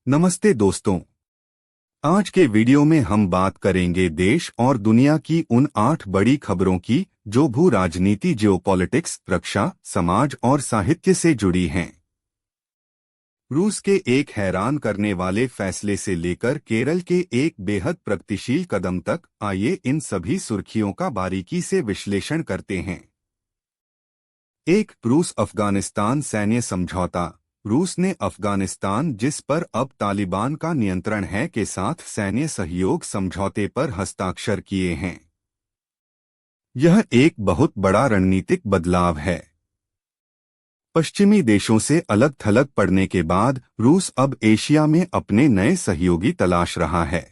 नमस्ते दोस्तों। आज के वीडियो में हम बात करेंगे देश और दुनिया की उन 8 बड़ी खबरों की जो भू राजनीति, जियोपॉलिटिक्स, रक्षा, समाज और साहित्य से जुड़ी हैं। रूस के एक हैरान करने वाले फैसले से लेकर केरल के एक बेहद प्रगतिशील कदम तक, आइए इन सभी सुर्खियों का बारीकी से विश्लेषण करते हैं। एक, रूस अफगानिस्तान सैन्य समझौता। रूस ने अफगानिस्तान, जिस पर अब तालिबान का नियंत्रण है, के साथ सैन्य सहयोग समझौते पर हस्ताक्षर किए हैं। यह एक बहुत बड़ा रणनीतिक बदलाव है। पश्चिमी देशों से अलग थलग पड़ने के बाद रूस अब एशिया में अपने नए सहयोगी तलाश रहा है।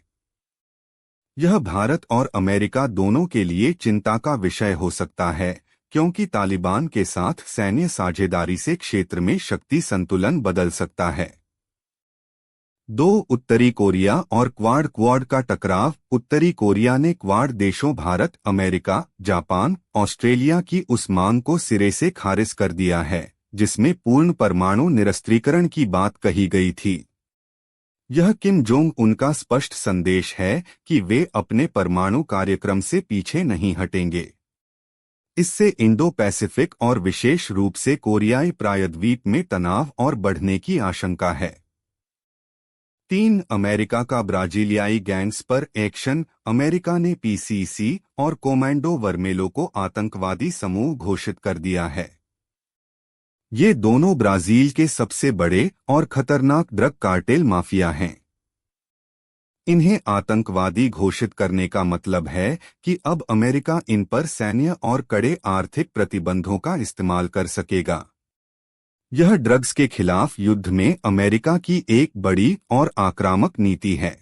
यह भारत और अमेरिका दोनों के लिए चिंता का विषय हो सकता है, क्योंकि तालिबान के साथ सैन्य साझेदारी से क्षेत्र में शक्ति संतुलन बदल सकता है। 2, उत्तरी कोरिया और क्वाड का टकराव। उत्तरी कोरिया ने क्वाड देशों भारत, अमेरिका, जापान, ऑस्ट्रेलिया की उस मांग को सिरे से खारिज कर दिया है जिसमें पूर्ण परमाणु निरस्त्रीकरण की बात कही गई थी। यह किम जोंग उन का स्पष्ट संदेश है कि वे अपने परमाणु कार्यक्रम से पीछे नहीं हटेंगे। इससे इंडो पैसिफिक और विशेष रूप से कोरियाई प्रायद्वीप में तनाव और बढ़ने की आशंका है। 3, अमेरिका का ब्राजीलियाई गैंग्स पर एक्शन। अमेरिका ने पीसीसी और कोमैंडो वर्मेलो को आतंकवादी समूह घोषित कर दिया है। ये दोनों ब्राजील के सबसे बड़े और खतरनाक ड्रग कार्टेल माफिया हैं। इन्हें आतंकवादी घोषित करने का मतलब है कि अब अमेरिका इन पर सैन्य और कड़े आर्थिक प्रतिबंधों का इस्तेमाल कर सकेगा। यह ड्रग्स के खिलाफ युद्ध में अमेरिका की एक बड़ी और आक्रामक नीति है।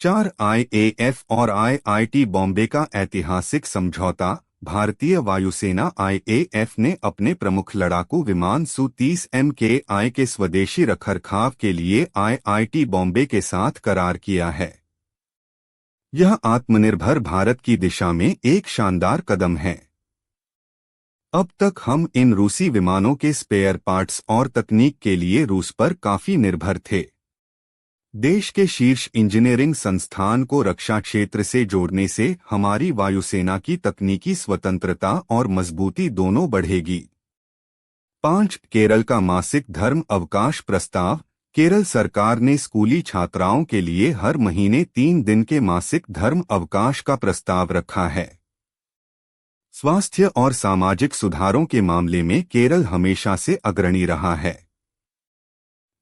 4, आईएएफ और आईआईटी बॉम्बे का ऐतिहासिक समझौता। भारतीय वायुसेना आईएएफ ने अपने प्रमुख लड़ाकू विमान सू-30 MKI के स्वदेशी रखरखाव के लिए आईआईटी बॉम्बे के साथ करार किया है। यह आत्मनिर्भर भारत की दिशा में एक शानदार कदम है। अब तक हम इन रूसी विमानों के स्पेयर पार्ट्स और तकनीक के लिए रूस पर काफी निर्भर थे। देश के शीर्ष इंजीनियरिंग संस्थान को रक्षा क्षेत्र से जोड़ने से हमारी वायुसेना की तकनीकी स्वतंत्रता और मजबूती दोनों बढ़ेगी। 5, केरल का मासिक धर्म अवकाश प्रस्ताव। केरल सरकार ने स्कूली छात्राओं के लिए हर महीने 3 दिन के मासिक धर्म अवकाश का प्रस्ताव रखा है। स्वास्थ्य और सामाजिक सुधारों के मामले में केरल हमेशा से अग्रणी रहा है।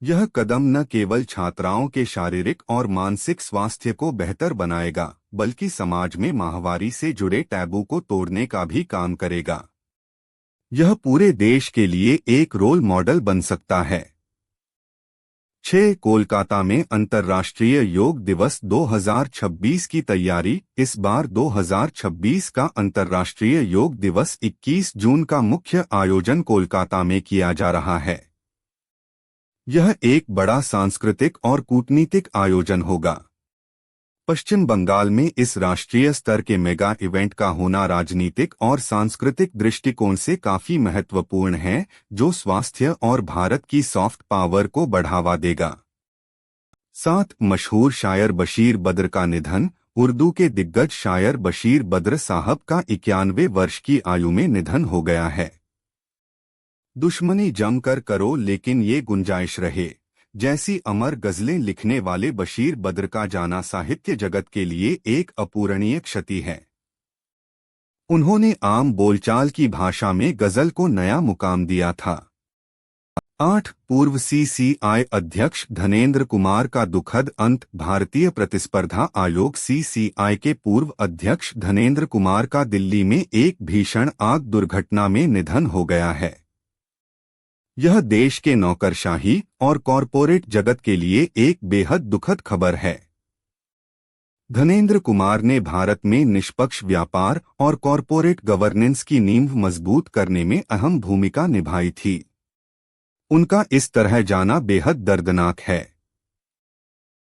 यह कदम न केवल छात्राओं के शारीरिक और मानसिक स्वास्थ्य को बेहतर बनाएगा, बल्कि समाज में माहवारी से जुड़े टैबू को तोड़ने का भी काम करेगा। यह पूरे देश के लिए एक रोल मॉडल बन सकता है। 6, कोलकाता में अंतर्राष्ट्रीय योग दिवस 2026 की तैयारी। इस बार 2026 का अंतर्राष्ट्रीय योग दिवस 21 जून का मुख्य आयोजन कोलकाता में किया जा रहा है। यह एक बड़ा सांस्कृतिक और कूटनीतिक आयोजन होगा। पश्चिम बंगाल में इस राष्ट्रीय स्तर के मेगा इवेंट का होना राजनीतिक और सांस्कृतिक दृष्टिकोण से काफी महत्वपूर्ण है, जो स्वास्थ्य और भारत की सॉफ्ट पावर को बढ़ावा देगा। 7, मशहूर शायर बशीर बद्र का निधन। उर्दू के दिग्गज शायर बशीर बद्र साहब का 91 वर्ष की आयु में निधन हो गया है। दुश्मनी जमकर करो लेकिन ये गुंजाइश रहे जैसी अमर गजलें लिखने वाले बशीर बद्र का जाना साहित्य जगत के लिए एक अपूरणीय क्षति है। उन्होंने आम बोलचाल की भाषा में गजल को नया मुकाम दिया था। 8, पूर्व सीसीआई अध्यक्ष धनेंद्र कुमार का दुखद अंत। भारतीय प्रतिस्पर्धा आयोग सीसीआई के पूर्व अध्यक्ष धनेंद्र कुमार का दिल्ली में एक भीषण आग दुर्घटना में निधन हो गया है। यह देश के नौकरशाही और कॉरपोरेट जगत के लिए एक बेहद दुखद खबर है। धनेंद्र कुमार ने भारत में निष्पक्ष व्यापार और कॉरपोरेट गवर्नेंस की नींव मजबूत करने में अहम भूमिका निभाई थी। उनका इस तरह जाना बेहद दर्दनाक है।